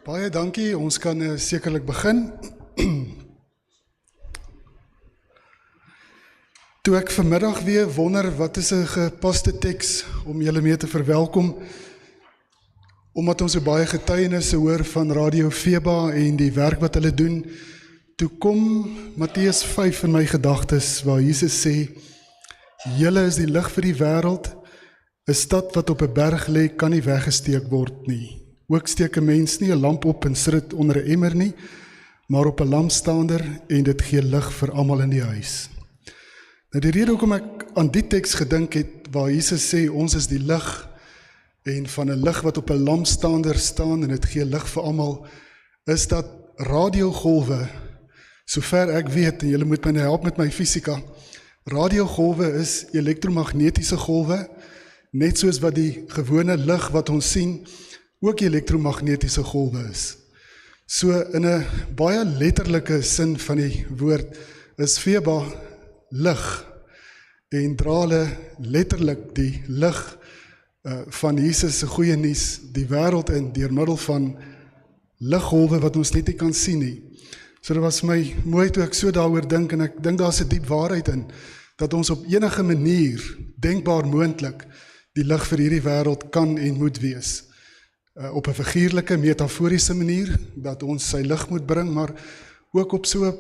Baie dankie, ons kan sekerlik begin. Toe ek vanmiddag weer wonder wat is 'n gepaste teks om julle mee te verwelkom, omdat ons so baie getuienisse hoor van Radio Feba en die werk wat hulle doen, toe kom Matteus 5 in my gedagtes waar Jesus sê, julle is die lig vir die wêreld, 'n stad wat op 'n berg lê kan nie weggesteek word nie. Ook steek 'n mens nie 'n lamp op en sit dit onder 'n emmer nie, maar op 'n lampstander en dit gee lig vir almal in die huis. Nou die rede hoekom ek aan die teks gedink het, waar Jesus sê, ons is die lig, en van 'n lig wat op 'n lampstander staan en dit gee lig vir almal, is dat radiogolwe, sover ek weet, en julle moet my help met my fisika, radiogolwe is elektromagnetiese golwe, net soos wat die gewone lig wat ons sien, ook elektromagnetiese golwe is. So in 'n baie letterlike sin van die woord, is Feba lig, en dra hulle letterlik die lig van Jesus se goeie nuus die wêreld in deur middel van liggolwe wat ons net nie kan sien nie. So dit was my mooi toe ek so daaroor dink, en ek dink daar's 'n diep waarheid in, dat ons op enige manier, denkbaar moontlik, die lig vir hierdie wêreld kan en moet wees. Op 'n figuurlike, metaforiese manier, dat ons sy lig moet bring, maar ook op so 'n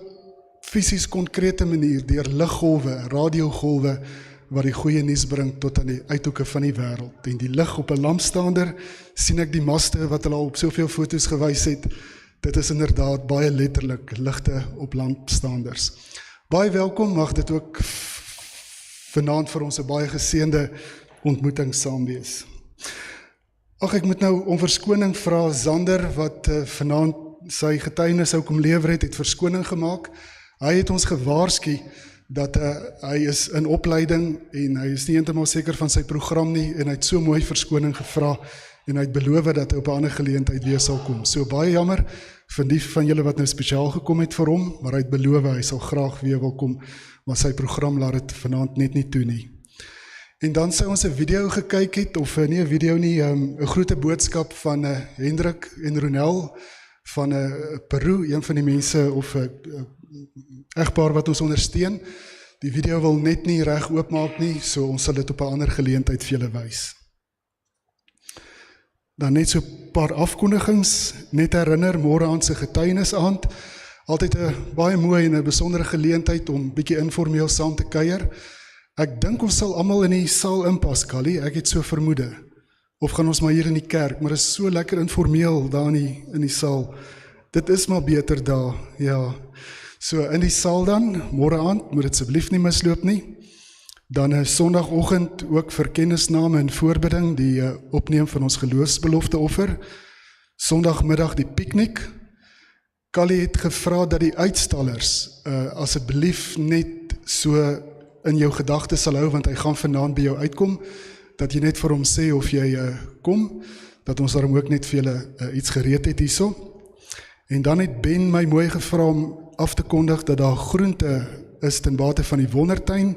fisies konkrete manier, deur liggolwe, radiogolwe, wat die goeie nuus bring tot aan die uithoeke van die wêreld. En die lig op 'n lampstander, sien ek die maste wat hulle al op soveel foto's gewys het, dit is inderdaad baie letterlik, ligte op lampstanders. Baie welkom, mag dit ook vanaand vir ons 'n baie geseënde ontmoeting saam wees. Ag, ek moet nou om verskoning vra, Zander, wat vanaand sy getuienis sou kom lewer het verskoning gemaak. Hy het ons gewaarsku dat hy is in opleiding en hy is nie heeltemal seker van sy program nie, en hy het so mooi verskoning gevra en hy het beloof dat hy op 'n ander geleentheid weer sal kom. So baie jammer vir die van julle wat nou spesiaal gekom het vir hom, maar hy het beloof hy sal graag weer wil kom, maar sy program laat dit vanaand net nie toe nie. En dan sou ons 'n video gekyk het, of nie 'n video nie, 'n groete boodskap van Hendrik en Ronel van Peru, een van die mense of egpaar wat ons ondersteun. Die video wil net nie reg oopmaak nie, so ons sal dit op 'n ander geleentheid vir julle wys. Dan net so 'n paar afkondigings, net herinner, môre aand se getuienisaand, altyd 'n baie mooi en 'n besondere geleentheid om bietjie informeel saam te kuier. Ek dink ons sal almal in die saal inpas, Kali, ek het so vermoede. Of gaan ons maar hier in die kerk, maar is so lekker informeel daar in die saal. Dit is maar beter daar, ja. So in die saal dan, môre aand, moet dit asseblief nie misloop nie. Dan Sondagoggend ook vir kennisname en voorbidding, die opneem van ons geloofsbelofte offer. Sondagmiddag die piknik. Kali het gevra dat die uitstallers asseblief net so in jou gedagtes sal hou, want hy gaan vanaand by jou uitkom, dat jy net vir hom sê of jy kom, dat ons daarom ook net vir julle iets gereed het hierso. En dan het Ben my mooi gevra om af te kondig dat daar groente is ten bate van die wondertuin.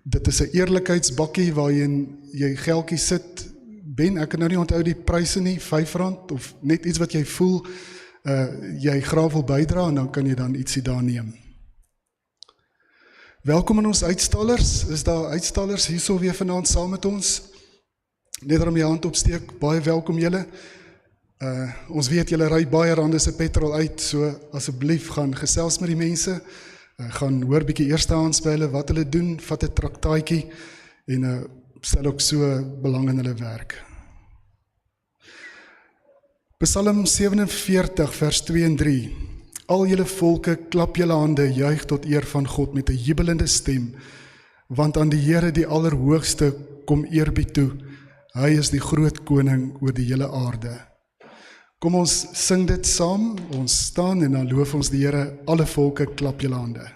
Dit is 'n eerlikheidsbakkie waarin jy geldjies sit. Ben, ek kan nou nie onthou die pryse nie, R5 of net iets wat jy voel, jy graag wil bydra, en dan kan jy dan ietsie daar neem. Welkom aan ons uitstallers, is daar uitstallers hierso weer vanaand saam met ons? Net om jy hand opsteek, baie welkom julle. Ons weet julle ry baie rande se petrol uit, so asseblief gaan gesels met die mense, gaan hoor bietjie eerstehands by hulle wat hulle doen, vat 'n traktaatjie en stel ook so belang in hulle werk. Psalm 47 vers 2 en 3. Al julle volke, klap julle hande, juig tot eer van God met 'n jubelende stem, want aan die Here die Allerhoogste kom eerbied toe. Hy is die groot koning oor die hele aarde. Kom ons sing dit saam, ons staan en dan loof ons die Here, alle volke, klap julle hande.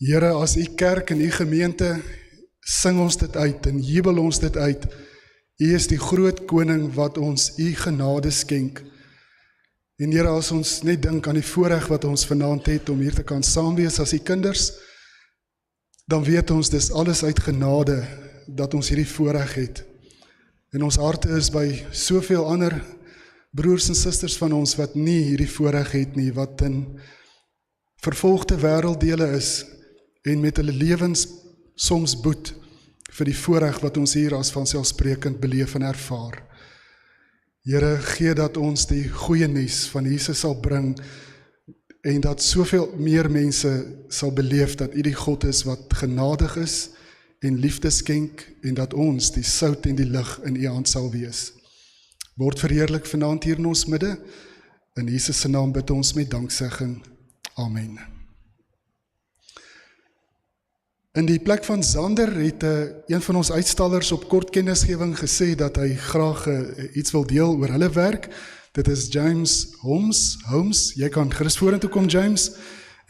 Here, as u kerk en u gemeente, sing ons dit uit en jubel ons dit uit. U is die groot koning wat ons u genade skenk. En Here, as ons net dink aan die voorreg wat ons vanaand het om hier te kan saamwees as u kinders, dan weet ons dis alles uit genade dat ons hierdie voorreg het. En ons harte is by soveel ander broers en susters van ons wat nie hierdie voorreg het nie, wat in vervolgde wêrelddele is en met hulle lewens soms boet vir die voorreg wat ons hier as vanselfsprekend beleef en ervaar. Here, gee dat ons die goeie nuus van Jesus sal bring en dat soveel meer mense sal beleef dat u die God is wat genadig is en liefde skenk en dat ons die sout en die lig in u hand sal wees. Word verheerlik vanaand hier in ons midde. In Jesus se naam bid ons met danksegging. Amen. In die plek van Zander het een van ons uitstallers op kort kennisgewing gesê dat hy graag iets wil deel oor hulle werk. Dit is James Holmes. Jy kan gerus vorentoe kom, James.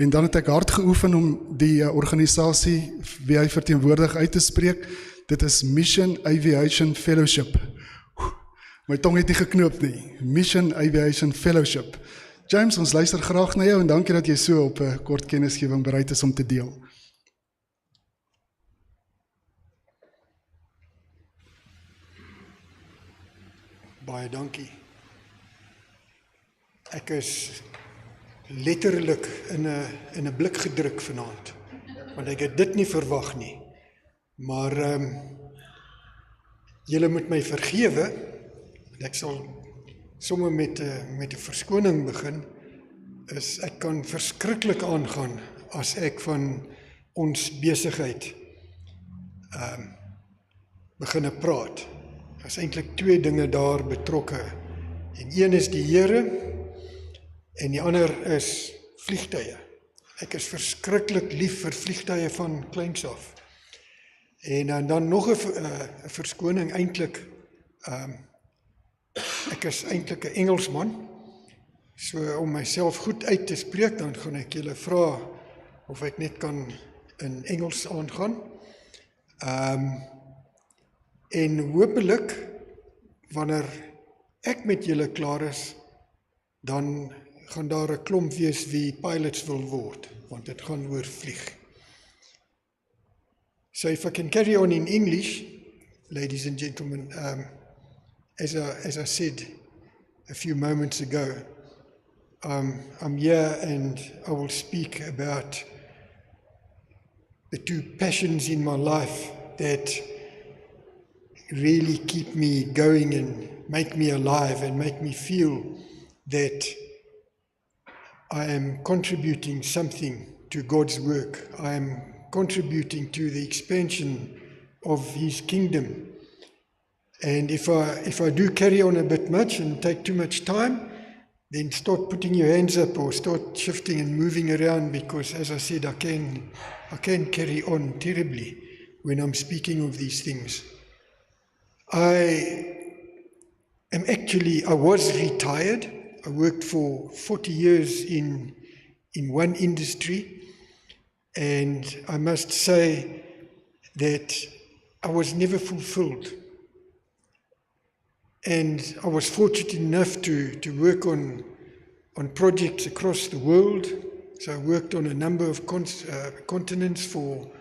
En dan het ek hard geoefen om die organisasie wie hy verteenwoordig uit te spreek. Dit is Mission Aviation Fellowship. My tong het nie geknoop nie. Mission Aviation Fellowship. James, ons luister graag na jou en dankie dat jy so op 'n kort kennisgewing bereid is om te deel. Baie dankie. Ek is letterlik in 'n blik gedruk vanaand, want ek het dit nie verwag nie. Maar julle moet my vergewe, ek sal sommer met 'n verskoning begin, is ek kan verskriklik aangaan as ek van ons besigheid beginne praat. Daar is eintlik twee dinge daar betrokke. En een is die Here en die ander is vliegtuie. Ek is verskriklik lief vir vliegtuie van kleins af. En dan nog 'n verskoning eintlik. Ek is eintlik 'n Engelsman. So om myself goed uit te spreek, dan gaan ek julle vra of ek net kan in Engels aangaan. En hopelik, wanneer ek met julle klaar is, dan gaan daar 'n klomp wees wie pilots wil word, want dit gaan oor vlieg. So if I can carry on in English, ladies and gentlemen, as I said a few moments ago, I'm here and I will speak about the two passions in my life that really keep me going and make me alive and make me feel that I am contributing something to God's work. I am contributing to the expansion of His kingdom. And if I do carry on a bit much and take too much time, then start putting your hands up or start shifting and moving around, because as I said, I can carry on terribly when I'm speaking of these things. I was retired. I worked for 40 years in one industry, and I must say that I was never fulfilled. And I was fortunate enough to work on projects across the world. So I worked on a number of continents for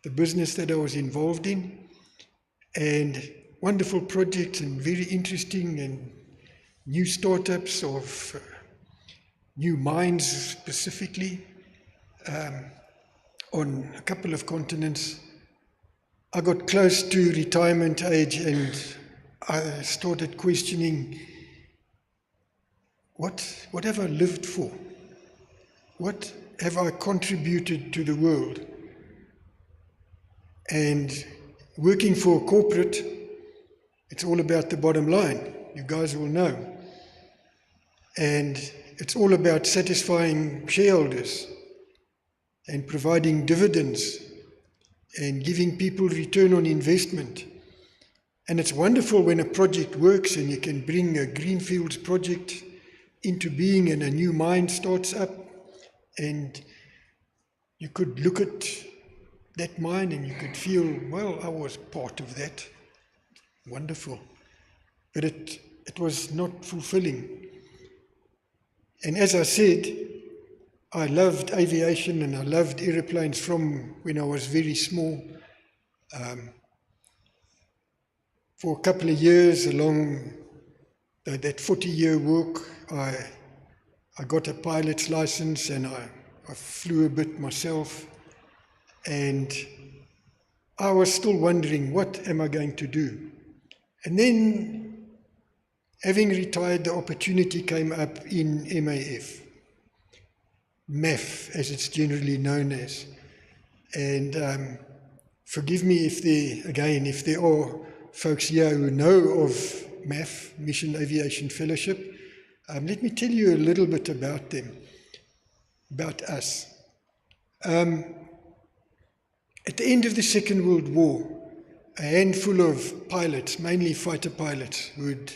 the business that I was involved in, and wonderful projects and very interesting and new startups of new mines specifically on a couple of continents. I got close to retirement age and I started questioning, what have I lived for? What have I contributed to the world? And working for a corporate, it's all about the bottom line. You guys will know. And it's all about satisfying shareholders and providing dividends and giving people return on investment. And it's wonderful when a project works and you can bring a greenfields project into being and a new mine starts up and you could look at that mine and you could feel, well, I was part of that. Wonderful. But it was not fulfilling. And as I said, I loved aviation and I loved aeroplanes from when I was very small. For a couple of years along that 40-year walk, I got a pilot's license and I flew a bit myself. And I was still wondering, what am I going to do? And then, having retired, the opportunity came up in MAF, as it's generally known as. And forgive me if there are folks here who know of MAF, Mission Aviation Fellowship. Let me tell you a little bit about them, about us. At the end of the Second World War, a handful of pilots, mainly fighter pilots, who had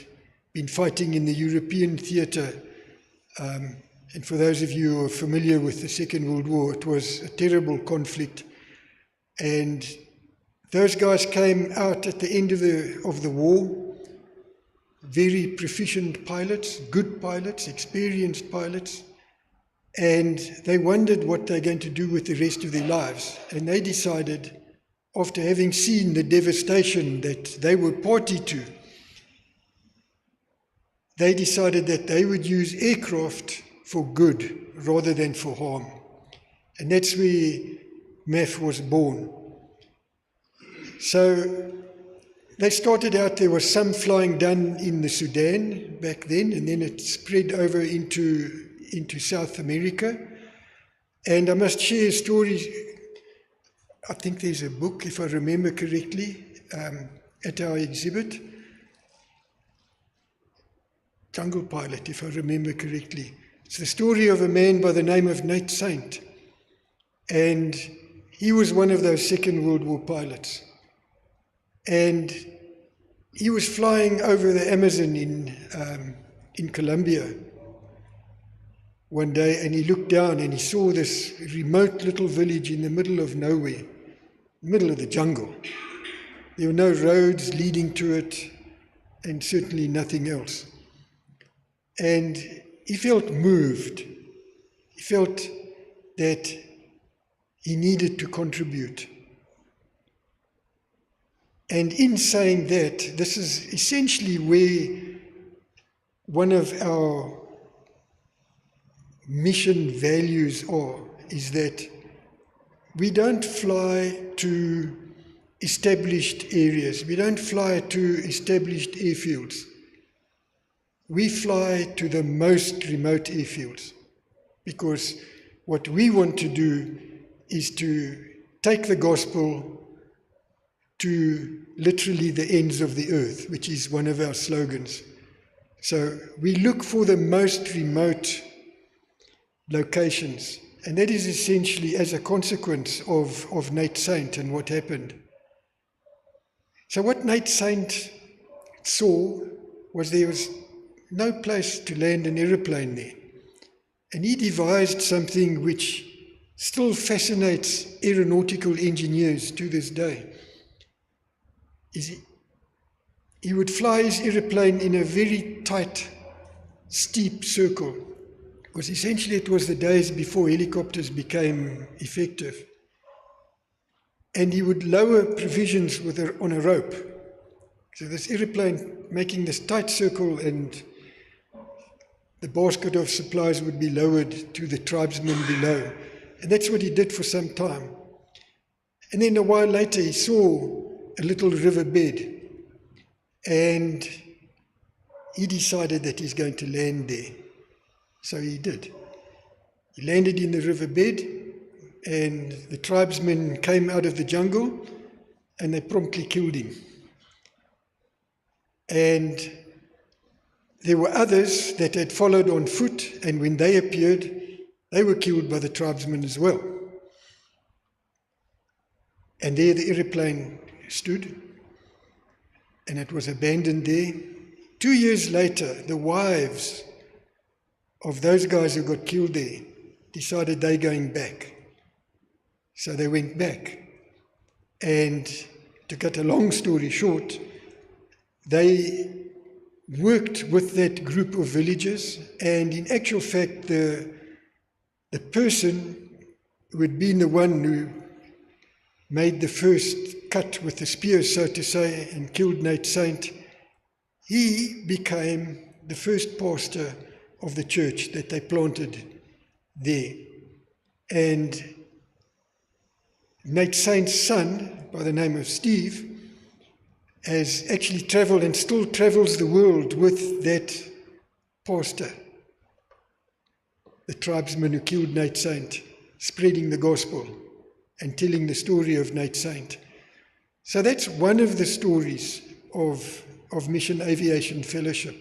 been fighting in the European theatre, and for those of you who are familiar with the Second World War, it was a terrible conflict. And those guys came out at the end of the war, very proficient pilots, good pilots, experienced pilots, and they wondered what they're going to do with the rest of their lives. And they decided, after having seen the devastation that they were party to, they decided that they would use aircraft for good rather than for harm. And that's where MAF was born. So they started out, there was some flying done in the Sudan back then, and then it spread over into South America. And I must share a story. I think there's a book, if I remember correctly, at our exhibit. Jungle Pilot, if I remember correctly. It's the story of a man by the name of Nate Saint. And he was one of those Second World War pilots. And he was flying over the Amazon in Colombia one day, and he looked down and he saw this remote little village in the middle of nowhere, middle of the jungle. There were no roads leading to it, and certainly nothing else. And he felt moved. He felt that he needed to contribute. And in saying that, this is essentially where one of our mission values is that we don't fly to established areas. We don't fly to established airfields. We fly to the most remote airfields, because what we want to do is to take the gospel to literally the ends of the earth, which is one of our slogans. So we look for the most remote locations, and that is essentially as a consequence of Nate Saint and what happened. So what Nate Saint saw was there was no place to land an aeroplane there. And he devised something which still fascinates aeronautical engineers to this day. He would fly his aeroplane in a very tight, steep circle, because essentially it was the days before helicopters became effective. And he would lower provisions on a rope. So this aeroplane making this tight circle, and the basket of supplies would be lowered to the tribesmen below. And that's what he did for some time. And then a while later he saw a little riverbed, and he decided that he's going to land there. So he did. He landed in the riverbed, and the tribesmen came out of the jungle, and they promptly killed him. And there were others that had followed on foot, and when they appeared, they were killed by the tribesmen as well. And there the aeroplane stood, and it was abandoned there. 2 years later, the wives of those guys who got killed there decided they're going back. So they went back. And to cut a long story short, they worked with that group of villagers, and in actual fact, the person who had been the one who made the first cut with the spear, so to say, and killed Nate Saint, he became the first pastor of the church that they planted there. And Nate Saint's son, by the name of Steve, has actually travelled and still travels the world with that pastor, the tribesman who killed Nate Saint, spreading the gospel and telling the story of Nate Saint. So that's one of the stories of Mission Aviation Fellowship.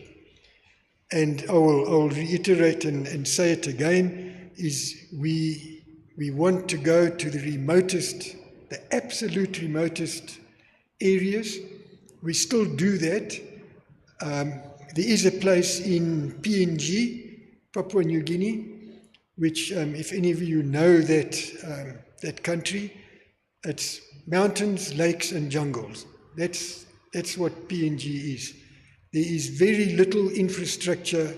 And I will reiterate and say it again, is we want to go to the remotest, the absolute remotest areas. We still do that. There is a place in PNG, Papua New Guinea, which, if any of you know that country, it's mountains, lakes, and jungles. That's what PNG is. There is very little infrastructure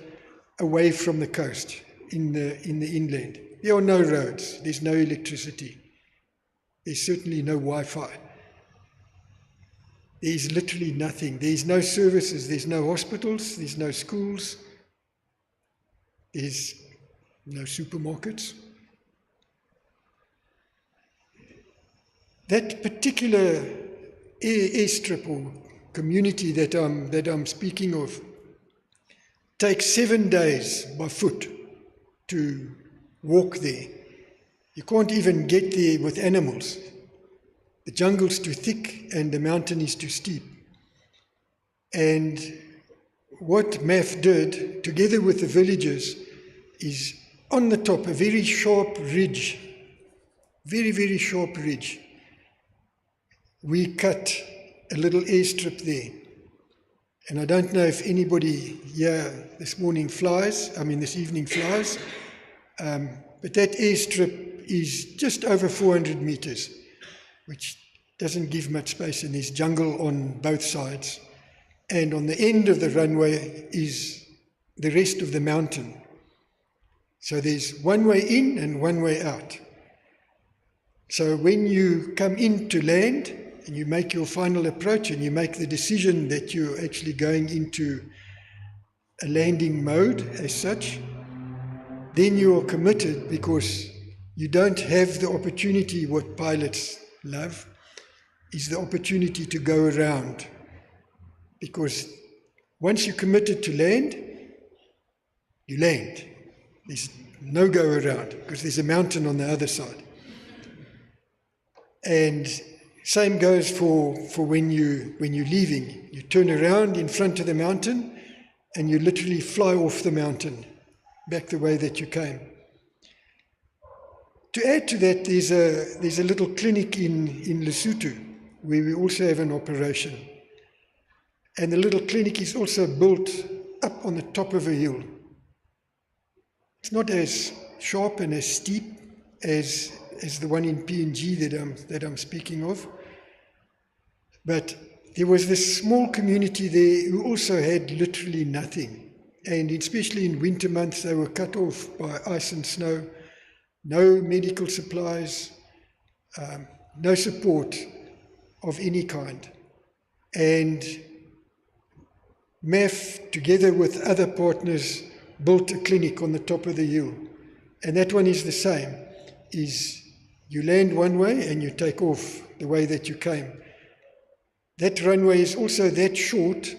away from the coast in the inland. There are no roads. There's no electricity. There's certainly no Wi-Fi. There's literally nothing. There's no services. There's no hospitals. There's no schools. There's no supermarkets. That particular airstrip or community that I'm speaking of takes 7 days by foot to walk there. You can't even get there with animals. The jungle's too thick and the mountain is too steep. And what MAF did, together with the villagers, is on the top, a very sharp ridge, very, very sharp ridge. We cut a little airstrip there. And I don't know if anybody here this evening flies, but that airstrip is just over 400 meters, which doesn't give much space, and there's jungle on both sides. And on the end of the runway is the rest of the mountain. So there's one way in and one way out. So when you come into land and you make your final approach and you make the decision that you're actually going into a landing mode as such, then you are committed, because you don't have the opportunity. What pilots love is the opportunity to go around, because once you're committed to land, you land. There's no go around, because there's a mountain on the other side. And same goes for when you're leaving. You turn around in front of the mountain and you literally fly off the mountain back the way that you came. To add to that, there's a little clinic in Lesotho where we also have an operation. And the little clinic is also built up on the top of a hill. It's not as sharp and as steep as the one in PNG that I'm speaking of. But there was this small community there who also had literally nothing. And especially in winter months, they were cut off by ice and snow, no medical supplies, no support of any kind. And MAF, together with other partners, built a clinic on the top of the hill. And that one is the same, is you land one way and you take off the way that you came. That runway is also that short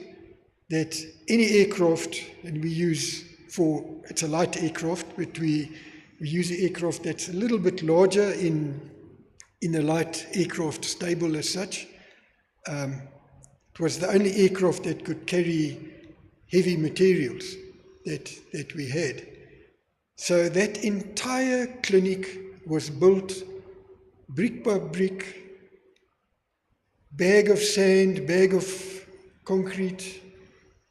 that any aircraft, and it's a light aircraft, but we use an aircraft that's a little bit larger in a light aircraft stable as such. It was the only aircraft that could carry heavy materials that we had. So that entire clinic was built brick by brick, bag of sand, bag of concrete,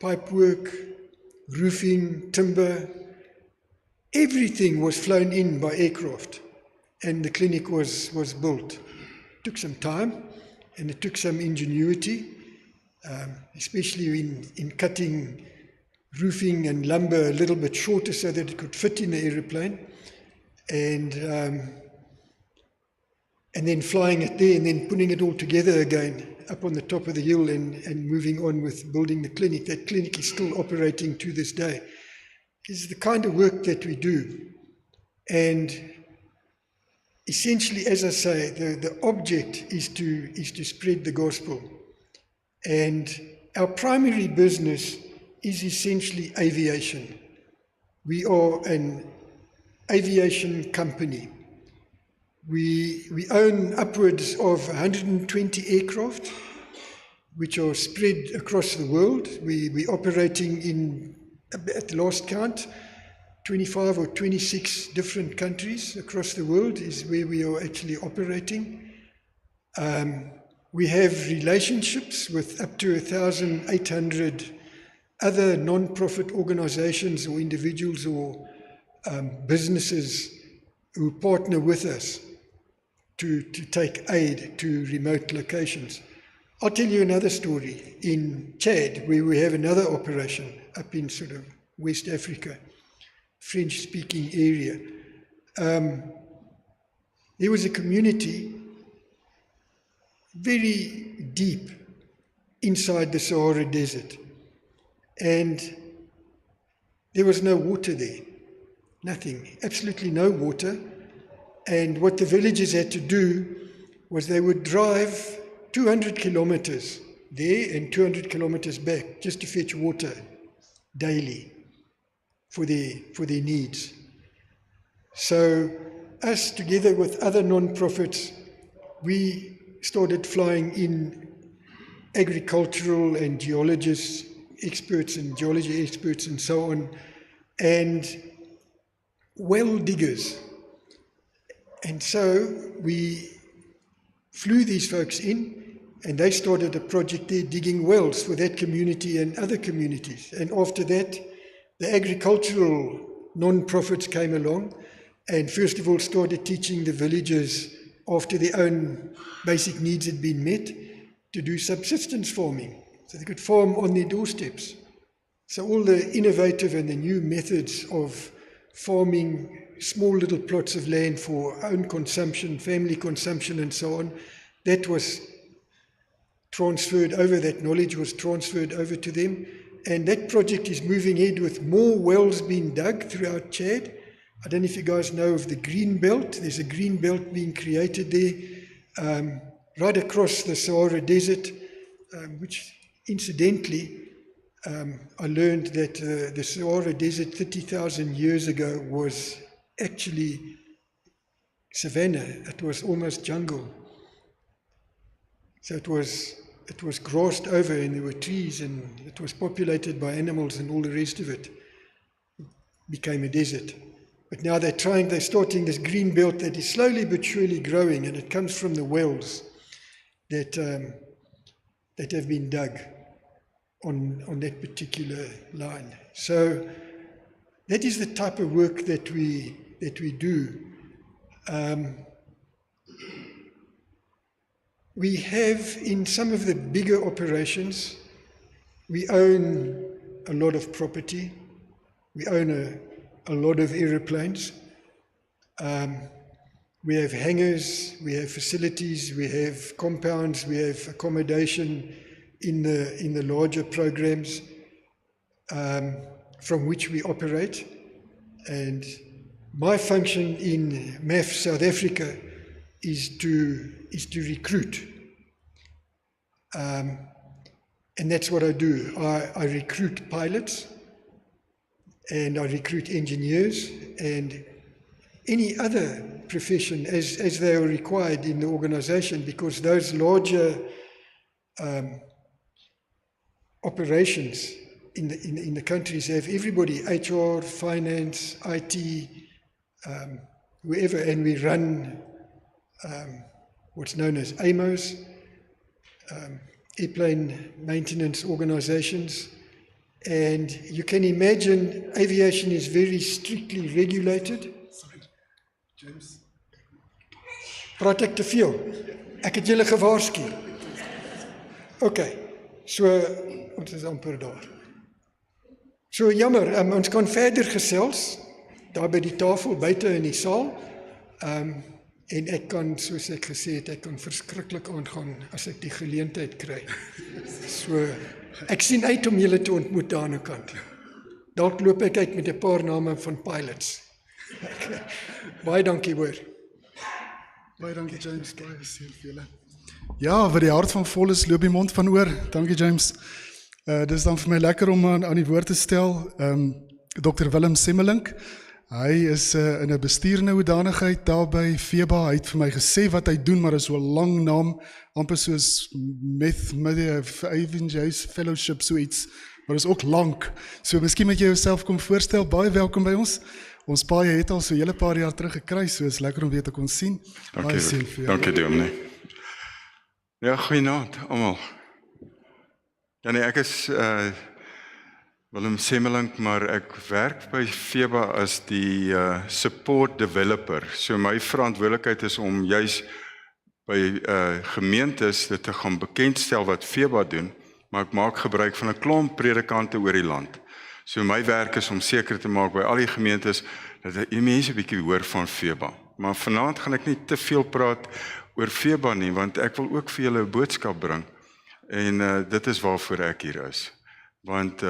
pipework, roofing, timber. Everything was flown in by aircraft. and the clinic was built. It took some time, and it took some ingenuity, especially in cutting roofing and lumber a little bit shorter so that it could fit in the aeroplane, and then flying it there and then putting it all together again up on the top of the hill and moving on with building the clinic. That clinic is still operating to this day. It's the kind of work that we do. And essentially, as I say, the object is to spread the gospel. And our primary business is essentially aviation. We are an aviation company. We own upwards of 120 aircraft, which are spread across the world. We're operating in, at the last count, 25 or 26 different countries across the world is where we are actually operating. We have relationships with up to 1,800 other non-profit organizations or individuals or businesses who partner with us to take aid to remote locations. I'll tell you another story. In Chad, where we have another operation up in sort of West Africa, French-speaking area, there was a community very deep inside the Sahara Desert, and there was no water there, nothing, absolutely no water. And what the villagers had to do was they would drive 200 kilometers there and 200 kilometers back just to fetch water daily for their needs. So us, together with other non-profits, we started flying in agricultural and geologists, experts and geology experts and so on, and well diggers. And so we flew these folks in, and they started a project there digging wells for that community and other communities. And after that, the agricultural non-profits came along and first of all started teaching the villagers, after their own basic needs had been met, to do subsistence farming, so they could farm on their doorsteps. So all the innovative and the new methods of farming small little plots of land for own consumption, family consumption and so on, that was transferred over, that knowledge was transferred over to them. And that project is moving ahead with more wells being dug throughout Chad. I don't know if you guys know of the green belt. There's a green belt being created there, right across the Sahara Desert, which incidentally, I learned that the Sahara Desert 30,000 years ago was actually savanna. It was almost jungle. So it was grassed over, and there were trees, and it was populated by animals and all the rest of it. It became a desert. But now they're starting this green belt that is slowly but surely growing, and it comes from the wells that have been dug on that particular line. So that is the type of work that we do. We have, in some of the bigger operations, we own a lot of property. We own a lot of aeroplanes. We have hangars, we have facilities, we have compounds, we have accommodation in the larger programs from which we operate. And my function in MAF South Africa is to recruit. And that's what I do. I recruit pilots, and I recruit engineers and any other profession as they are required in the organization, because those larger operations in the countries have everybody, HR, finance, IT, wherever, and we run what's known as AMOs, airplane maintenance organizations. And you can imagine aviation is very strictly regulated. Sorry, James. Praat ek te veel? Ek het julle gewaarsku. OK, so, ons is amper daar. So jammer, ons kan verder gesels, daar by die tafel, buite in die saal, en ek kan, soos ek gesê het, ek kan verskriklik aangaan as ek die geleentheid kry. So, ek sien uit om julle te ontmoet daar aan die kant. Dalk loop ek uit met 'n paar name van pilots. Baie dankie hoor. Baie dankie James, baie seën vir julle. Ja, wat die hart van vol is, loop die mond van oor. Dankie James. Dis dan vir my lekker om aan die woord te stel. Dr. Willem Semmelink, hy is in 'n bestuurende hoedanigheid daar by FEBA. Hy het vir my gesê wat hy doen, maar is so 'n lang naam, amper soos Evangelist Fellowship, so iets, maar is ook lank. So miskien moet jy jouself kom voorstel. Baie welkom by ons. Ons paai het al so 'n hele paar jaar terug gekry, so is lekker om weer te kon sien. Dankie dominee. Ja, goeienaand almal. Ja nee, ek is Willem Semmelink, maar ek werk by FEBA as die support developer. So my verantwoordelikheid is om juis by gemeentes dit te gaan bekendstel wat FEBA doen, maar ek maak gebruik van 'n klomp predikante oor die land. So my werk is om seker te maak by al die gemeentes dat die mense 'n bietjie hoor van FEBA. Maar vanaand gaan ek nie te veel praat oor FEBA nie, want ek wil ook vir julle 'n boodskap bring. En dit is waarvoor ek hier is. Want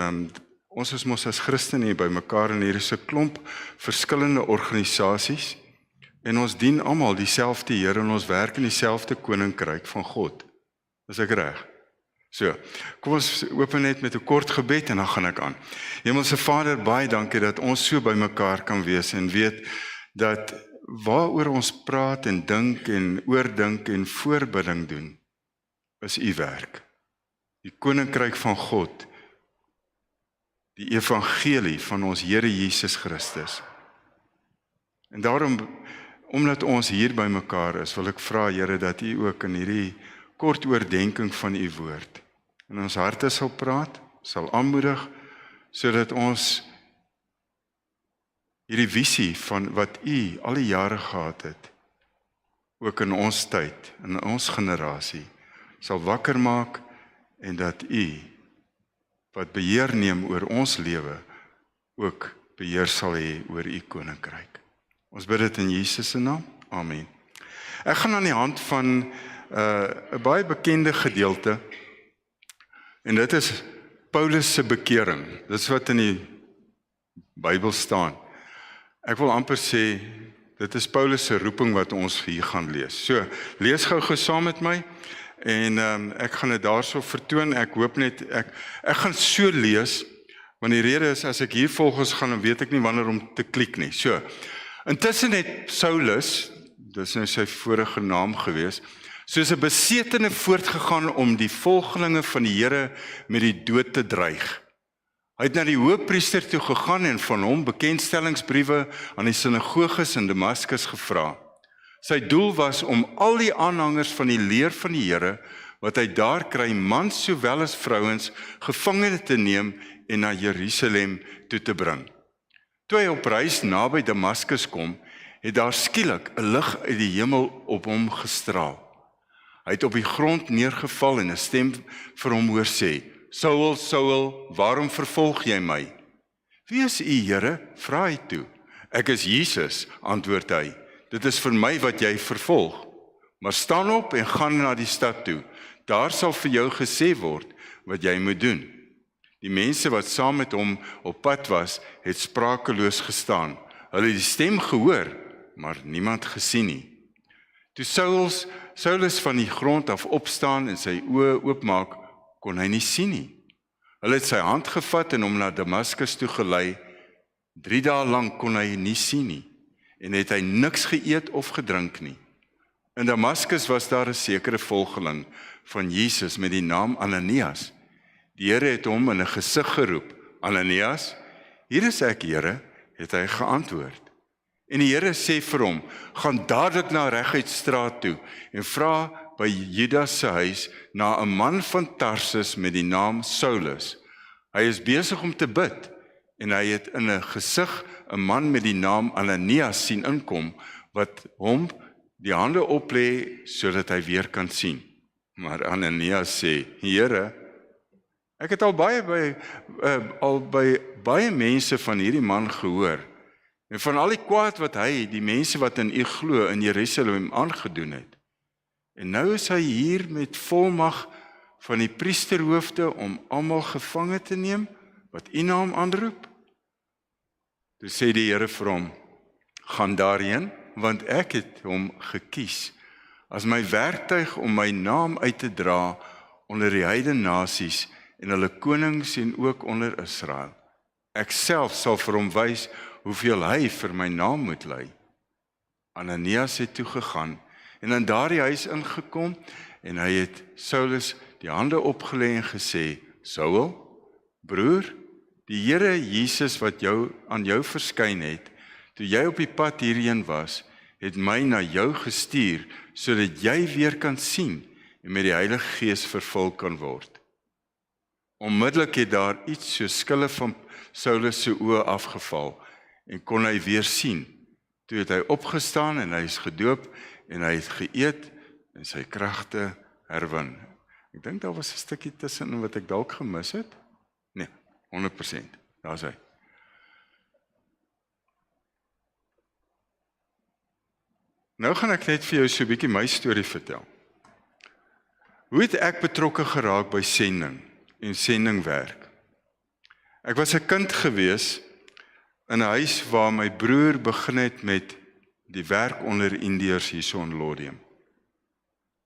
ons is mos as Christene hier by mekaar en hier is 'n klomp verskillende organisasies en ons dien almal dieselfde Here en ons werk in dieselfde koninkryk van God. Is ek reg? So, kom ons open net met 'n kort gebed en dan gaan ek aan. Hemelse Vader, baie dankie dat ons so by mekaar kan wees en weet dat waaroor ons praat en dink en oordink en voorbidding doen, is u werk. Die koninkryk van God, die evangelie van ons Here Jesus Christus. En daarom, omdat ons hier by mekaar is, wil ek vra Here dat u ook in hierdie kort oordenking van u woord in ons harte sal praat, sal aanmoedig, sodat ons hierdie visie van wat u al die jare gehad het, ook in ons tyd, in ons generasie, sal wakker maak en dat u wat beheer neem oor ons lewe ook beheer sal hê oor u koninkryk. Ons bid dit in Jesus se naam. Amen. Ek gaan aan die hand van 'n baie bekende gedeelte en dit is Paulus se bekering. Dis wat in die Bybel staan. Ek wil amper sê dit is Paulus se roeping wat ons hier gaan lees. So, lees gou saam met my. En ek gaan dit daarso vertoon. Ek hoop net ek gaan so lees, want die rede is as ek hier volgens gaan, dan weet ek nie wanneer om te klik nie. So, intussen het Saulus, dis nou sy vorige naam gewees, soos 'n besetene voortgegaan om die volgelinge van die Here met die dood te dreig. Hy het na die hoëpriester toe gegaan en van hom bekendstellingsbriewe aan die sinagoges in Damaskus gevra. Sy doel was om al die aanhangers van die leer van die Here, wat hy daar kry, mans sowel as vrouens, gevangene te neem en na Jerusalem toe te bring. Toe hy op reis naby Damaskus kom, het daar skielik 'n lig uit die hemel op hom gestraal. Hy het op die grond neergeval en 'n stem vir hom hoor sê, Saul, Saul, waarom vervolg jy my? Wie is u, Here? Vra hy toe. Ek is Jesus, antwoord hy. Dit is vir my wat jy vervolg. Maar staan op en gaan na die stad toe. Daar sal vir jou gesê word wat jy moet doen. Die mense wat saam met hom op pad was, het sprakeloos gestaan. Hulle het die stem gehoor, maar niemand gesien nie. Toe Saulus van die grond af opstaan en sy oë oopmaak, kon hy nie sien nie. Hulle het sy hand gevat en hom na Damaskus toe gelei. 3 dae lank kon hy nie sien nie, en het hy niks geëet of gedrink nie. In Damaskus was daar 'n sekere volgeling van Jesus met die naam Ananias. Die Here het hom in 'n gesig geroep, Ananias, hier is ek, Here, het hy geantwoord. En die Here sê vir hom, gaan dadelik na Reguitstraat toe en vra by Judas se huis na 'n man van Tarsus met die naam Saulus. Hy is besig om te bid en hy het in 'n gesig 'n man met die naam Ananias sien inkom wat hom die hande oplê sodat hy weer kan sien. Maar Ananias sê, Here, ek het al by baie mense van hierdie man gehoor, en van al die kwaad wat hy, die mense wat in U glo in Jerusalem aangedoen het. En nou is hy hier met volmag van die priesterhoofde om almal gevange te neem, wat U naam aanroep. Toe sê die Here vir hom, gaan daarheen, want ek het hom gekies as my werktuig om my naam uit te dra onder die heidene nasies en hulle konings en ook onder Israel. Ek self sal vir hom wys hoeveel hy vir my naam moet ly. Ananias het toe gegaan en in daardie huis ingekom en hy het Saulus die hande opgelê en gesê, Saul, broer, die Here Jesus wat aan jou verskyn het, toe jy op die pad hierheen was, het my na jou gestuur, sodat jy weer kan sien en met die Heilige Gees vervul kan word. Onmiddellik het daar iets so skille van Saulus se oë afgeval en kon hy weer sien. Toe het hy opgestaan en hy is gedoop en hy het geëet en sy kragte herwin. Ek dink daar was 'n stukkie tussen wat ek dalk gemis het. Nee, 100%. Daar is hy. Nou gaan ek net vir jou so 'n bietjie my storie vertel. Hoe het ek betrokke geraak by sending en sendingwerk? Ek was 'n kind gewees in 'n huis waar my broer begin het met die werk onder Indiërs hierso in Lodium.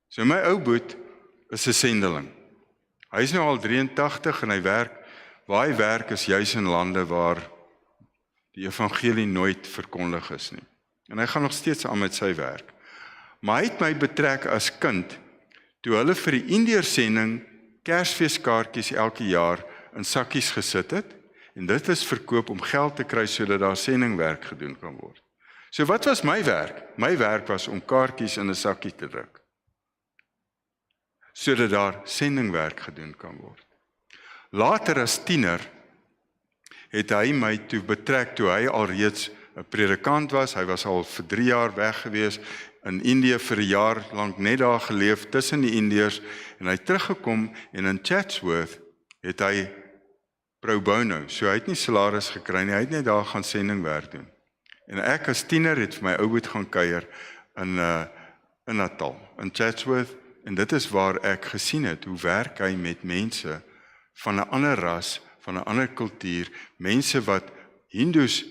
So my ou boet is 'n sendeling. Hy is nou al 83 en waar hy werk is juis in lande waar die evangelie nooit verkondig is nie. En hy gaan nog steeds aan met sy werk. Maar hy het my betrek as kind, toe hulle vir die Indiërsending Kersfeeskaartjies elke jaar in sakkies gesit het, en dit is verkoop om geld te kry sodat daar sendingwerk gedoen kan word. So wat was my werk? My werk was om kaartjies in 'n sakkie te druk, sodat daar sendingwerk gedoen kan word. Later as tiener het hy my toe betrek toe hy alreeds 'n predikant was. Hy was al vir 3 jaar weg gewees in Indië vir 'n jaar lank net daar geleef tussen die Indiërs en hy teruggekom en in Chatsworth het hy pro bono. So hy het nie salaris gekry nie, hy het net daar gaan sendingwerk doen. En ek as tiener het vir my ou boet gaan kuier in Natal, in Chatsworth, en dit is waar ek gesien het hoe werk hy met mense van 'n ander ras, van 'n ander kultuur, mense wat Hindoes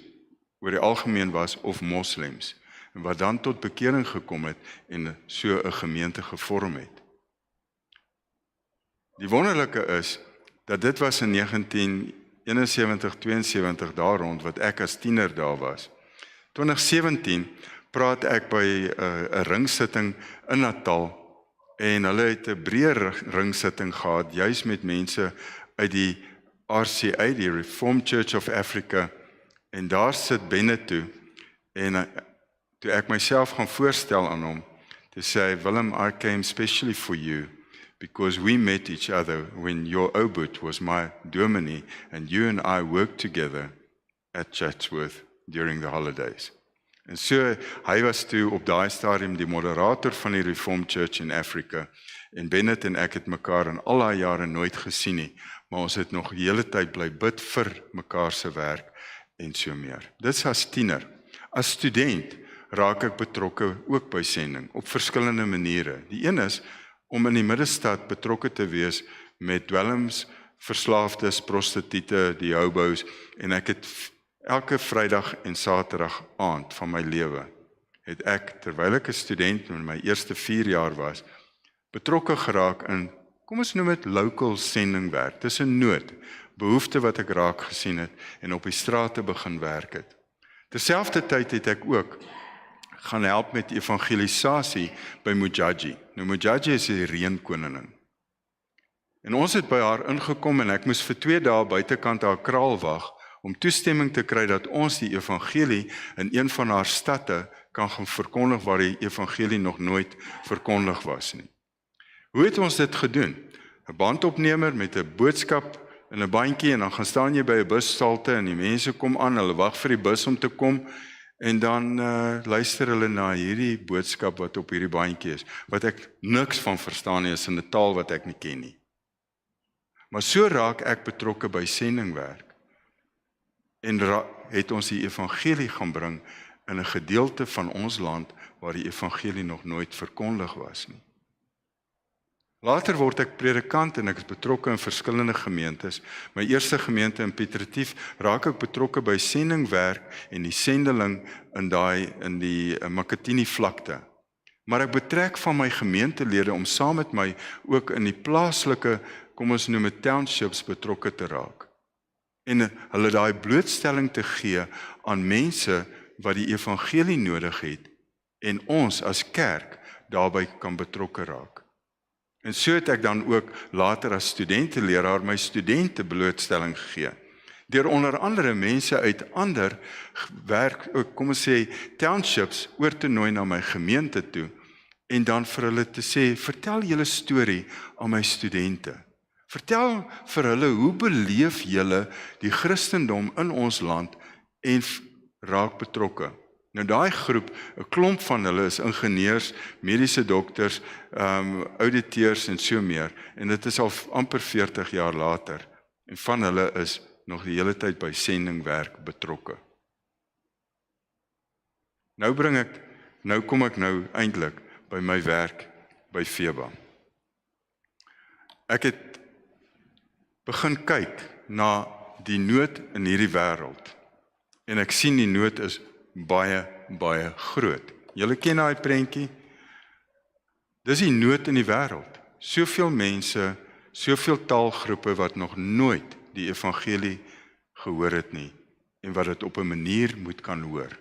oor die algemeen was of moslems, en wat dan tot bekering gekom het en so 'n gemeente gevorm het. Die wonderlike is dat dit was in 1971, 72 daar rond wat ek as tiener daar was. 2017 praat ek by 'n ringsitting in Natal en hulle het 'n breër ringsitting gehad juis met mense uit die RCA, die Reformed Church of Africa, en daar sit Bennett toe en toe ek myself gaan voorstel aan hom te sê, Willem, I came specially for you because we met each other when your obut was my dominee and you and I worked together at Chatsworth during the holidays. En so, hy was toe op daai stadium die moderator van die Reformed Church in Africa en Bennett en ek het mekaar in al daai jare nooit gesien nie, maar ons het nog die hele tyd bly bid vir mekaar se werk en so meer. Dis as tiener. As student raak ek betrokke ook by sending op verskillende maniere. Die een is om in die middestad betrokke te wees met dwelms, verslaafdes, prostituie, die hobos, en ek het elke Vrydag en Saterdag aand van my lewe het ek, terwyl ek 'n student in my eerste 4 jaar was, betrokke geraak in, kom ons noem dit local sendingwerk. Dis 'n nood, behoefte wat ek raak gesien het en op die strate begin werk het. Terselfdertyd het ek ook gaan help met evangelisasie by Mujaji. Nou Mujaji is die reënkoningin. En ons het by haar ingekom en ek moes vir 2 dae buitekant haar kraal wag om toestemming te kry dat ons die evangelie in een van haar stadte kan gaan verkondig waar die evangelie nog nooit verkondig was nie. Hoe het ons dit gedoen? 'n Bandopnemer met 'n boodskap in 'n bandjie en dan gaan staan jy by 'n busstalte en die mense kom aan, hulle wag vir die bus om te kom En dan luister hulle na hierdie boodskap wat op hierdie bandjie is, wat ek niks van verstaan nie, is in 'n taal wat ek nie ken nie. Maar so raak ek betrokke by sendingwerk en het ons die evangelie gaan bring in 'n gedeelte van ons land waar die evangelie nog nooit verkondig was nie. Later word ek predikant en ek is betrokke in verskillende gemeentes. My eerste gemeente in Piet Retief raak ek betrokke by sendingwerk en die sendeling in die Makatini vlakte. Maar ek betrek van my gemeentelede om saam met my ook in die plaaslike, kom ons noem dit townships, betrokke te raak. En hulle daai blootstelling te gee aan mense wat die evangelie nodig het en ons as kerk daarbey kan betrokke raak. En so het ek dan ook later as studenteleraar my studente blootstelling gegee. Deur onder andere mense uit ander werk, kom ons sê townships, oor te nooi na my gemeente toe en dan vir hulle te sê, vertel julle storie aan my studente. Vertel vir hulle, hoe beleef julle die Christendom in ons land en raak betrokke. Nou daai groep, 'n klomp van hulle is ingenieurs, mediese dokters, auditeurs en so meer. En dit is al amper 40 jaar later. En van hulle is nog die hele tyd by sendingwerk betrokke. Nou kom ek eintlik by my werk by FEBA. Ek het begin kyk na die nood in hierdie wêreld. En ek sien die nood is baie, baie groot. Julle ken daai prentjie? Dis die nood in die wêreld. Soveel mense, soveel taalgroepe wat nog nooit die evangelie gehoor het nie en wat dit op 'n manier moet kan hoor.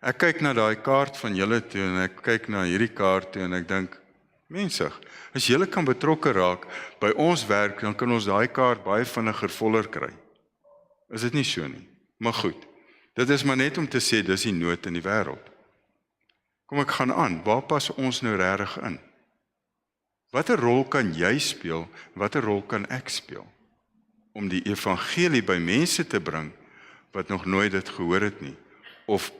Ek kyk na daai kaart van julle toe en ek kyk na hierdie kaart toe en ek dink, mensig, as julle kan betrokke raak by ons werk, dan kan ons daai kaart baie vinniger voller kry. Is dit nie so nie? Maar goed, dit is maar net om te sê, dis die nood in die wêreld. Kom ek gaan aan, waar pas ons nou regtig in? Watter rol kan jy speel, watter rol kan ek speel? Om die evangelie by mense te bring, wat nog nooit dit gehoor het nie, of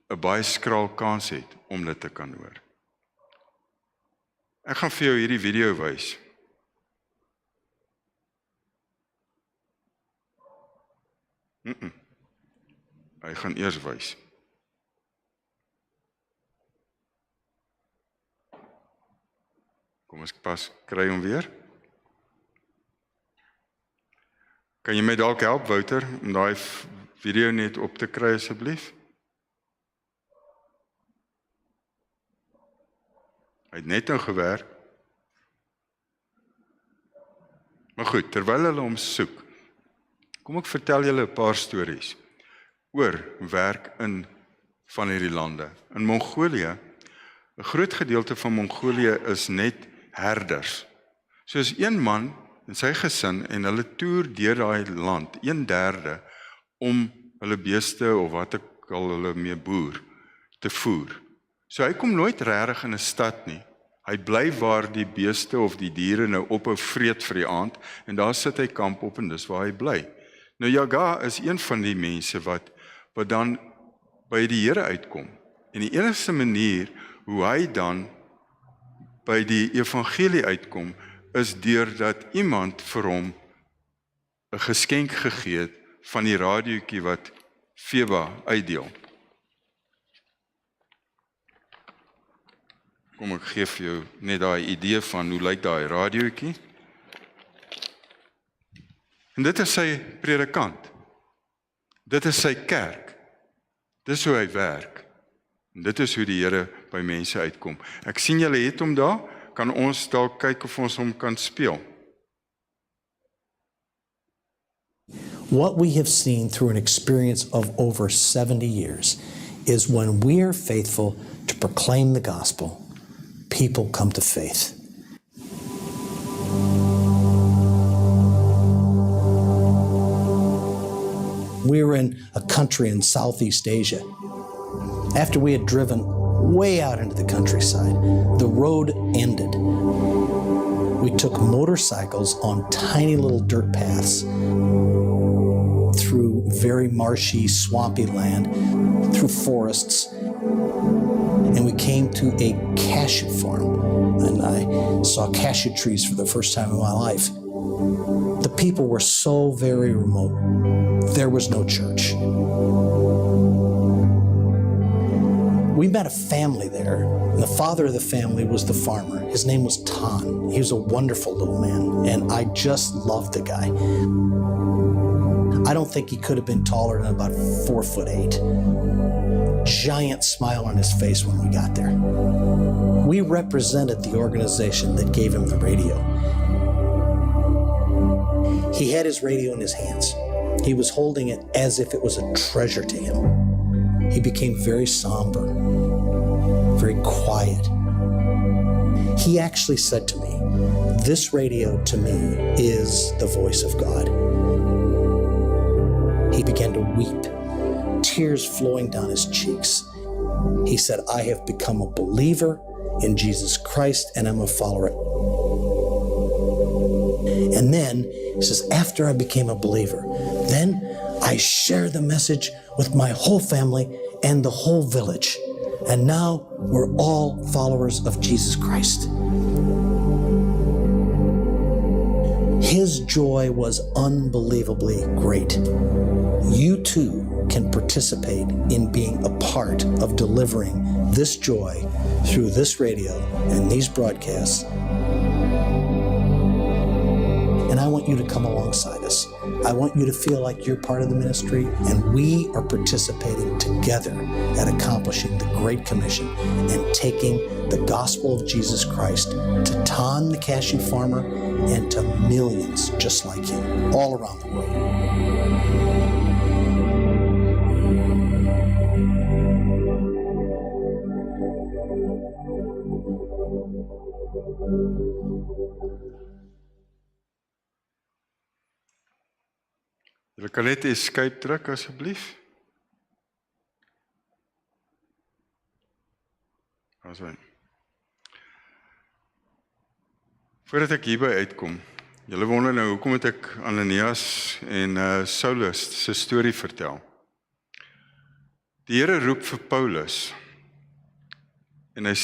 'n baie skraal kans het om dit te kan hoor. Ek gaan vir jou hierdie video wys. Hy gaan eers wys. Kom ons kry hom weer. Kan jy my dalk help, Wouter, om daai video net op te kry asseblief? Hy het net gewerk. Maar goed, terwyl hulle hom soek, kom ek vertel julle 'n paar stories oor werk in van hierdie lande. In Mongolië, 'n groot gedeelte van Mongolië is net herders. Soos een man en sy gesin en hulle toer deur daai land, 1/3 om hulle beeste of wat ek al hulle mee boer te voer. So hy kom nooit regtig in 'n stad nie. Hy bly waar die beeste of die diere nou ophou vreet vir die aand en daar sit hy kamp op en dis waar hy bly. Nou Jaga is een van die mense wat dan by die Here uitkom. En die enigste manier hoe hy dan by die evangelie uitkom is deurdat iemand vir hom 'n geskenk gegee het van die radiootjie wat FEBA uitdeel. Kom ek gee vir jou net daai idee van hoe lyk daai radiootjie. En dit is sy predikant. Dit is sy kerk. Dis hoe hy werk. En dit is hoe die Here by mense uitkom. Ek sien julle het hom daar, kan ons dalk kyk of ons hom kan speel. What we have seen through an experience of over 70 years is when we are faithful to proclaim the gospel, people come to faith. We were in a country in Southeast Asia. After we had driven way out into the countryside, the road ended. We took motorcycles on tiny little dirt paths through very marshy, swampy land, through through forests, and we came to a cashew farm, and I saw cashew trees for the first time in my life. The people were so very remote. There was no church. We met a family there, and the father of the family was the farmer. His name was Tan. He was a wonderful little man, and I just loved the guy. I don't think he could have been taller than about 4'8". Giant smile on his face when we got there. We represented the organization that gave him the radio. He had his radio in his hands. He was holding it as if it was a treasure to him. He became very somber, very quiet. He actually said to me, "This radio to me is the voice of God." He began to weep, tears flowing down his cheeks. He said, "I have become a believer in Jesus Christ, and I'm a follower." And then, he says, after I became a believer, then I shared the message with my whole family and the whole village. And now we're all followers of Jesus Christ. His joy was unbelievably great. You too can participate in being a part of delivering this joy through this radio and these broadcasts. And I want you to come alongside us. I want you to feel like you're part of the ministry, and we are participating together at accomplishing the Great Commission and taking the gospel of Jesus Christ to Tan, the cashew farmer, and to millions just like him all around the world. Julle kan net escape druk asseblief. Asai. Voordat ek hierby uitkom, julle wonder nou hoekom het ek Ananias en Saulus se storie vertel. Die Here roep vir Paulus en hy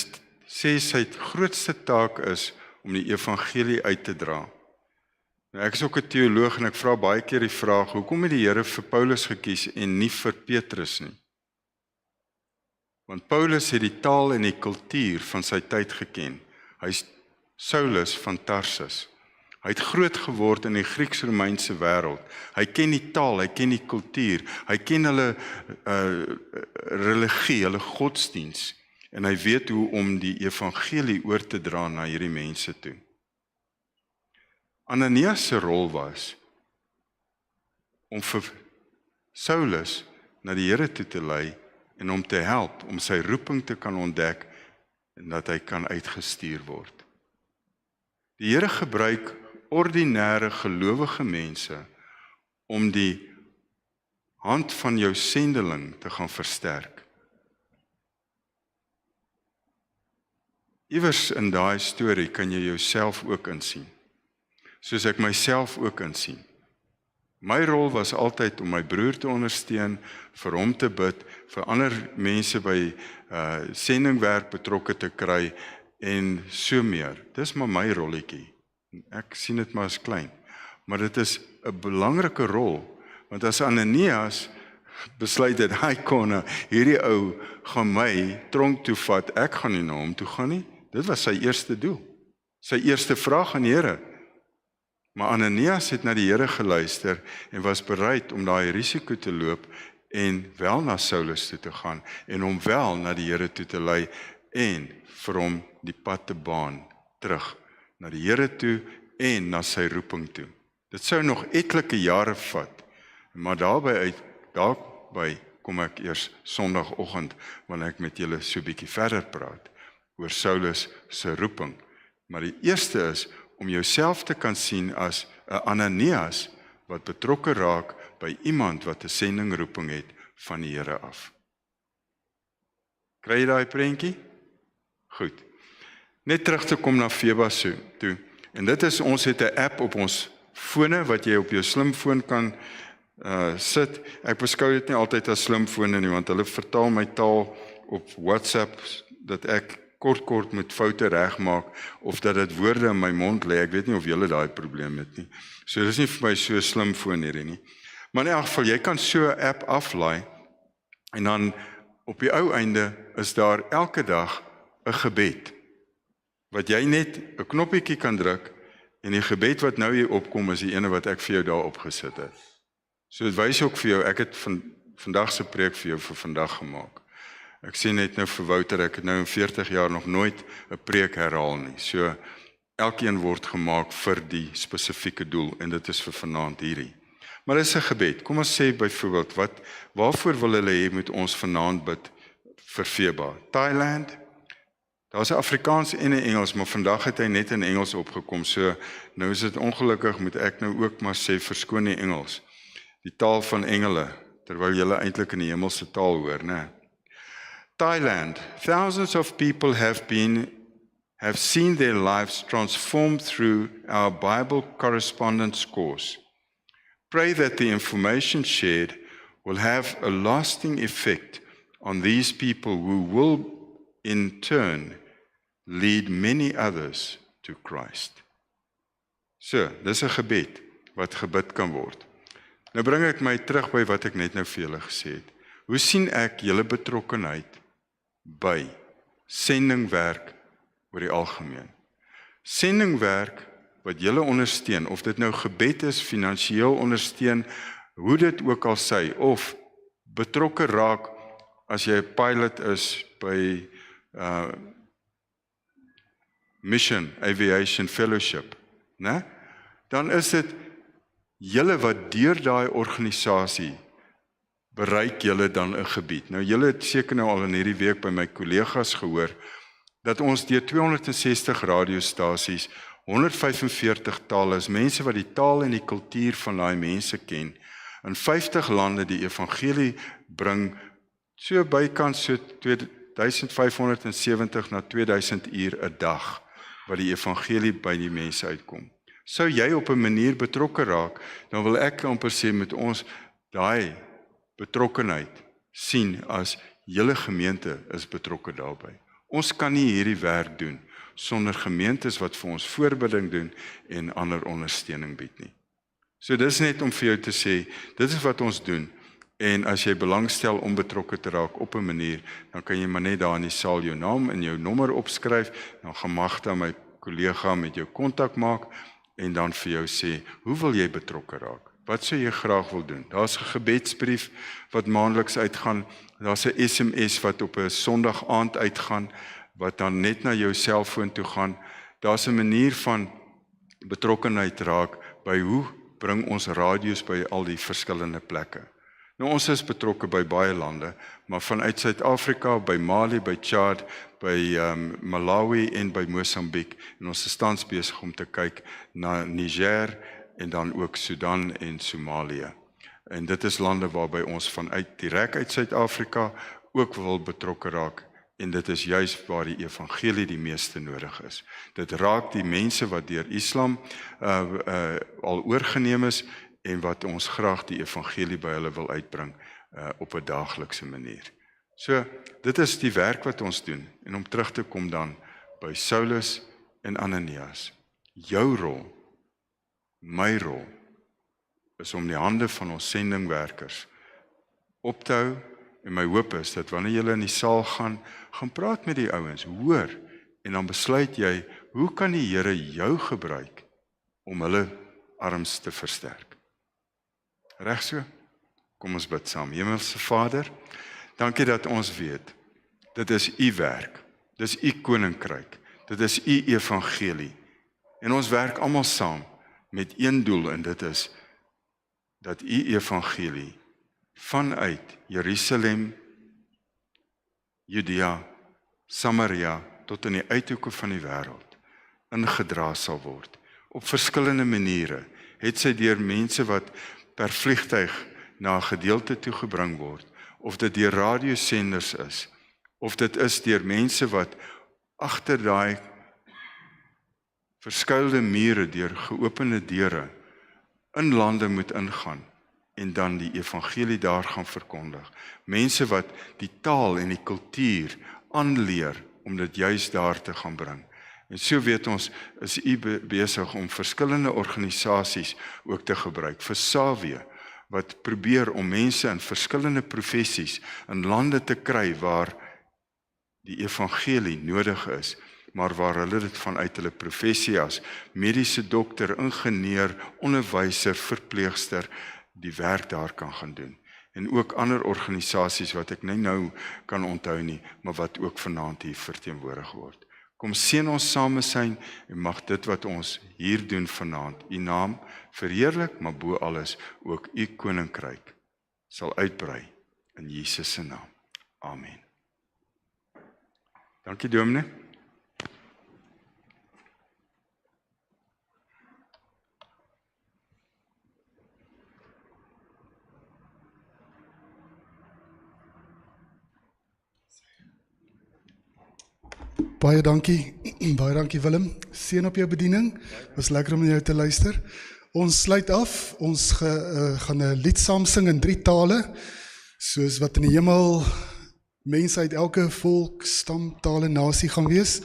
sê sy grootste taak is om die evangelie uit te dra. Nou, ek is ook 'n teoloog en ek vra baie keer die vraag, hoekom het die Here vir Paulus gekies en nie vir Petrus nie? Want Paulus het die taal en die kultuur van sy tyd geken. Hy's Saulus van Tarsus. Hy het groot geword in die Grieks-Romeinse wêreld. Hy ken die taal, hy ken die kultuur, hy ken hulle religie, hulle godsdiens, en hy weet hoe om die evangelie oor te dra na hierdie mense toe. Ananias se rol was om vir Saulus na die Here toe te lei en om te help om sy roeping te kan ontdek en dat hy kan uitgestuur word. Die Here gebruik ordinêre gelowige mense om die hand van jou sendeling te gaan versterk. Iewers in daai storie kan jy jouself ook insien, soos ek myself ook insien. My rol was altyd om my broer te ondersteun, vir hom te bid, vir ander mense by sendingwerk betrokke te kry en so meer. Dis maar my rolletjie. Ek sien dit maar as klein. Maar dit is 'n belangrike rol, want as Ananias besluit dat hy kon hierdie ou gaan my tronk toe vat, ek gaan nie na hom toe gaan nie. Dit was sy eerste doel. Sy eerste vraag aan die Here. Maar Ananias het na die Here geluister en was bereid om daai risiko te loop en wel na Saulus toe te gaan en hom wel na die Here toe te lei en vir hom die pad te baan terug na die Here toe en na sy roeping toe. Dit sou nog etlike jare vat, maar daarby kom ek eers Sondagoggend wanneer ek met julle so 'n bietjie verder praat oor Saulus se roeping. Maar die eerste is om jouself te kan sien as 'n Ananias wat betrokke raak by iemand wat 'n sendingroeping het van die Here af. Kry jy daai prentjie? Goed. Net terug te kom na Feba toe. En dit is, ons het 'n app op ons fone wat jy op jou slimfoon kan sit. Ek beskou dit nie altyd as slimfone nie, want hulle vertaal my taal op WhatsApp, dat ek kort met foute regmaak, of dat dit woorde in my mond lê. Ek weet nie of julle daai probleem het nie. So dis nie vir my so 'n slimfoon hierdie nie. Maar in elk geval, jy kan so 'n app aflaai, en dan op die ou einde is daar elke dag 'n gebed, wat jy net 'n knoppietjie kan druk, en die gebed wat nou hier opkom, is die ene wat ek vir jou daar opgesit het. So dit wys ook vir jou, ek het vandag se preek vir jou vir vandag gemaak. Ek sê net nou vir Wouter, ek het nou in 40 jaar nog nooit 'n preek herhaal nie. So elkeen word gemaak vir die spesifieke doel, en dit is vir vanaand hierdie. Maar dit is 'n gebed. Kom ons sê byvoorbeeld, waarvoor wil hulle hê moet ons vanaand bid vir Feba? Thailand? Daar's 'n Afrikaans en 'n Engels, maar vandag het hy net in Engels opgekom, so nou is dit ongelukkig, moet ek nou ook maar sê, verskoon die Engels. Die taal van engele, terwyl julle eintlik in die hemelse taal hoor, né? Thailand, thousands of people have seen their lives transformed through our Bible correspondence course. Pray that the information shared will have a lasting effect on these people who will in turn lead many others to Christ. So, dis 'n gebed wat gebid kan word. Nou bring ek my terug by wat ek net nou vir julle gesê het. Hoe sien ek julle betrokkenheid by sendingwerk oor die algemeen? Sendingwerk wat julle ondersteun, of dit nou gebed is, finansiëel ondersteun, hoe dit ook al sy, of betrokke raak as jy 'n pilot is by Mission Aviation Fellowship, né? Dan is dit julle wat deur daai organisasie bereik julle dan 'n gebied. Nou julle het seker nou al in hierdie week by my kollegas gehoor dat ons deur 260 radiostasies, 145 tale is, mense wat die taal en die kultuur van daai mense ken, in 50 lande die evangelie bring, so bykans so 1570 na 2000 uur 'n dag wat die evangelie by die mense uitkom. Sou jy op 'n manier betrokke raak, dan wil ek amper sê met ons daai betrokkenheid sien as julle gemeente is betrokke daarbey. Ons kan nie hierdie werk doen sonder gemeentes wat vir ons voorbidding doen en ander ondersteuning bied nie. So dis net om vir jou te sê, dit is wat ons doen. En as jy belangstel om betrokke te raak op 'n manier, dan kan jy maar net daar in die saal jou naam en jou nommer opskryf, dan gaan Magda, my kollega, met jou kontak maak en dan vir jou sê, hoe wil jy betrokke raak? Wat sou jy graag wil doen? Daar's 'n gebedsbrief wat maandeliks uitgaan, daar's 'n SMS wat op 'n Sondag aand uitgaan, wat dan net na jou selfoon toe gaan. Daar's 'n manier van betrokkenheid raak by hoe bring ons radio's by al die verskillende plekke. Nou ons is betrokke by baie lande, maar vanuit Suid-Afrika, by Mali, by Chad, by Malawi en by Mosambiek, en ons is tans besig om te kyk na Niger en dan ook Sudan en Somalië. En dit is lande waarby ons vanuit direk uit Suid-Afrika ook wil betrokke raak, en dit is juis waar die evangelie die meeste nodig is. Dit raak die mense wat deur Islam al oorgeneem is, en wat ons graag die evangelie by hulle wil uitbring op 'n daaglikse manier. So, dit is die werk wat ons doen, en om terug te kom dan by Saulus en Ananias. Jou rol, my rol, is om die hande van ons sendingwerkers op te hou, en my hoop is dat wanneer julle in die saal gaan praat met die ouens, hoor, en dan besluit jy, hoe kan die Here jou gebruik om hulle arms te versterk? Reg so? Kom ons bid saam. Hemelse Vader, dankie dat ons weet, dit is u werk, dit is u koninkryk, dit is u evangelie, en ons werk almal saam met een doel, en dit is dat u evangelie vanuit Jerusalem, Judea, Samaria, tot in die uithoeke van die wêreld ingedra sal word, op verskillende maniere, het sy deur mense wat per vliegtuig na 'n gedeelte toe gebring word, of dit deur radiosenders is, of dit is deur mense wat agter daai verskuilde mure deur geopende deure in lande moet ingaan en dan die evangelie daar gaan verkondig. Mense wat die taal en die kultuur aanleer om dit juis daar te gaan bring. En so weet ons, is u besig om verskillende organisasies ook te gebruik. Vir Savie, wat probeer om mense in verskillende professies in lande te kry waar die evangelie nodig is, maar waar hulle dit vanuit hulle professie as mediese dokter, ingenieur, onderwyser, verpleegster, die werk daar kan gaan doen. En ook ander organisasies wat ek nie nou kan onthou nie, maar wat ook vanaand hier verteenwoordig word. Kom seën ons samesyn en mag dit wat ons hier doen vanaand, u naam verheerlik, maar bo alles ook u koninkryk sal uitbrei in Jesus se naam. Amen. Dankie dominee. Baie dankie Willem. Seën op jou bediening. Was lekker om na jou te luister. Ons sluit af. Ons gaan 'n lied saam sing in 3 tale, soos wat in die hemel mense uit elke volk, stam, taal en nasie gaan wees.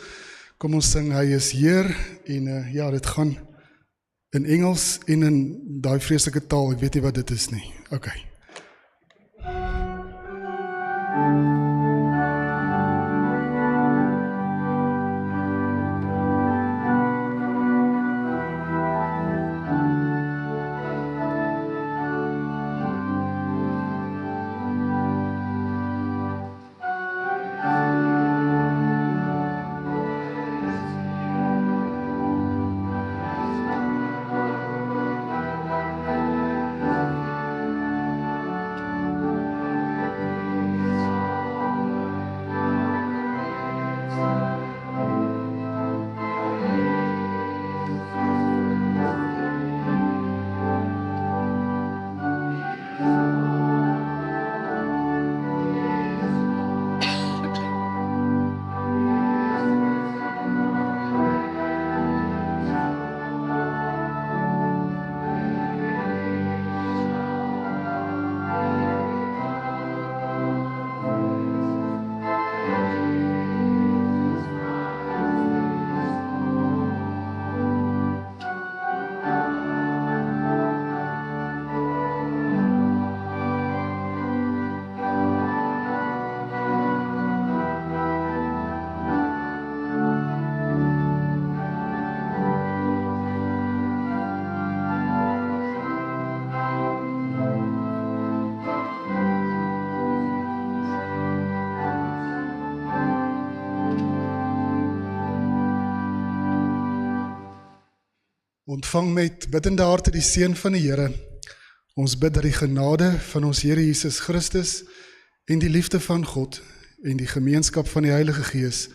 Kom ons sing Hy is Heer en ja, dit gaan in Engels en in daai vreeslike taal. Ek weet nie wat dit is nie. Okay. Ontvang met biddende harte die seën van die Here. Ons bid dat die genade van ons Here Jesus Christus en die liefde van God en die gemeenskap van die Heilige Gees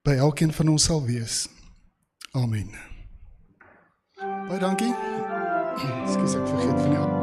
by elkeen van ons sal wees. Amen. Baie dankie. Ekskuus, ek vergeet van die